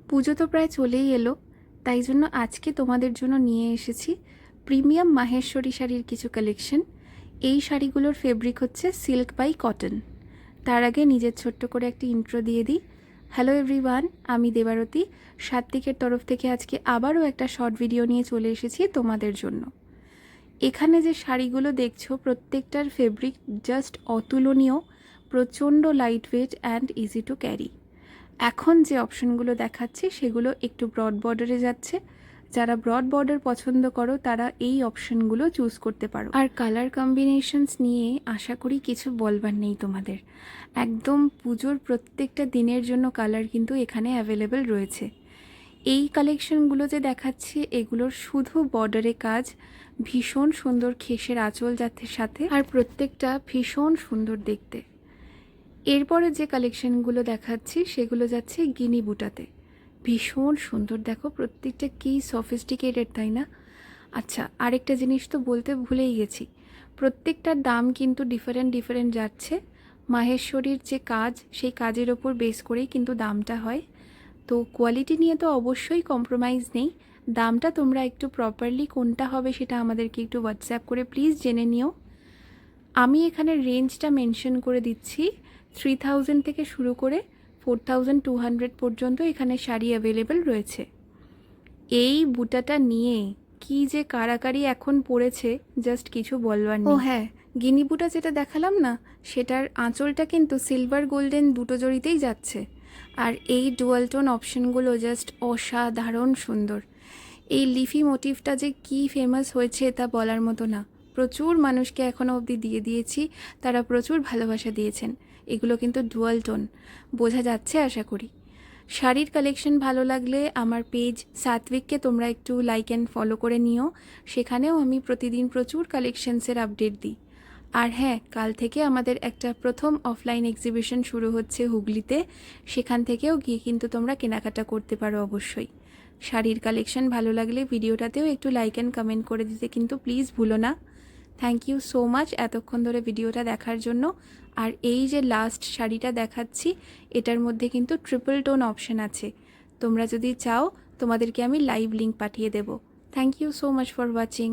পুজো তো প্রায় চলেই এলো, তাই জন্য আজকে তোমাদের জন্য নিয়ে এসেছি প্রিমিয়াম মাহেশ্বরী শাড়ির কিছু কালেকশন। এই শাড়িগুলোর ফেব্রিক হচ্ছে সিল্ক বাই কটন। তার আগে নিজের ছোট্ট করে একটি ইন্ট্রো দিয়ে দিই। হ্যালো এভরিওয়ান, আমি দেবারতী সাত্ত্বিকের তরফ থেকে আজকে আবারও একটা শর্ট ভিডিও নিয়ে চলে এসেছি তোমাদের জন্য। এখানে যে শাড়িগুলো দেখছো প্রত্যেকটার ফেব্রিক জাস্ট অতুলনীয়, প্রচণ্ড light weight and easy to carry. এখন যে অপশনগুলো দেখাচ্ছি সেগুলো একটু ব্রড বর্ডারে যাচ্ছে। যারা ব্রড বর্ডার পছন্দ করো তারা এই অপশনগুলো চুজ করতে পারো। আর কালার কম্বিনেশনস নিয়ে আশা করি কিছু বলবার নেই তোমাদের। একদম পুজোর প্রত্যেকটা দিনের জন্য কালার কিন্তু এখানে অ্যাভেলেবেল রয়েছে। এই কালেকশনগুলো যে দেখাচ্ছি এগুলোর শুধু বর্ডারে কাজ, ভীষণ সুন্দর খেসের আঁচল যাচ্ছে সাথে, আর প্রত্যেকটা ভীষণ সুন্দর দেখতে। এরপরে যে কালেকশনগুলো দেখাচ্ছি সেগুলো যাচ্ছে গিনি বুটাতে। ভীষণ সুন্দর, দেখো প্রত্যেকটা কী সফিস্টিকেটেড, তাই না? আচ্ছা, আরেকটা জিনিস তো বলতে ভুলেই গেছি, প্রত্যেকটার দাম কিন্তু ডিফারেন্ট যাচ্ছে। মাহেশ্বরীর যে কাজ সেই কাজের ওপর বেস করেই কিন্তু দামটা হয়। তো কোয়ালিটি নিয়ে তো অবশ্যই কম্প্রোমাইজ নেই। দামটা তোমরা একটু প্রপারলি কোনটা হবে সেটা আমাদেরকে একটু হোয়াটসঅ্যাপ করে প্লিজ জেনে নিও। আমি এখানে রেঞ্জটা মেনশন করে দিচ্ছি। 3000 থেকে শুরু করে 4200 পর্যন্ত এখানে শাড়ি অ্যাভেলেবেল রয়েছে। এই বুটাটা নিয়ে কি যে কারাকারি এখন পড়েছে, জাস্ট কিছু বলবার নেই। ও হ্যাঁ, গিনি বুটা যেটা দেখালাম না, সেটার আঁচলটা কিন্তু সিলভার গোল্ডেন দুটো জড়িতেই যাচ্ছে। আর এই ডুয়াল টোন অপশনগুলো জাস্ট অসাধারণ সুন্দর। এই লিফি মোটিভটা যে কি ফেমাস হয়েছে তা বলার মতো না। প্রচুর মানুষকে এখনও অবধি দিয়ে দিয়েছি, তারা প্রচুর ভালোবাসা দিয়েছেন। এগুলো কিন্তু ডুয়াল টোন, বোঝা যাচ্ছে আশা করি। শাড়ির কালেকশন ভালো লাগলে আমার পেজ সাত্ত্বিককে তোমরা একটু লাইক অ্যান্ড ফলো করে নিও। সেখানেও আমি প্রতিদিন প্রচুর কালেকশনসের আপডেট দিই। আর হ্যাঁ, কাল থেকে আমাদের একটা প্রথম অফলাইন এক্সিবিশন শুরু হচ্ছে হুগলিতে। সেখান থেকেও গিয়ে কিন্তু তোমরা কেনাকাটা করতে পারো অবশ্যই। শাড়ির কালেকশন ভালো লাগলে ভিডিওটাতেও একটু লাইক অ্যান্ড কমেন্ট করে দিতে কিন্তু প্লিজ ভুলো না। থ্যাংক ইউ সো মাচ এতক্ষণ ধরে ভিডিওটা দেখার জন্য। আর এই যে লাস্ট শাড়িটা দেখাচ্ছি, এটার মধ্যে কিন্তু ট্রিপল টোন অপশন আছে। তোমরা যদি চাও তোমাদেরকে আমি লাইভ লিঙ্ক পাঠিয়ে দেব। Thank you so much for watching.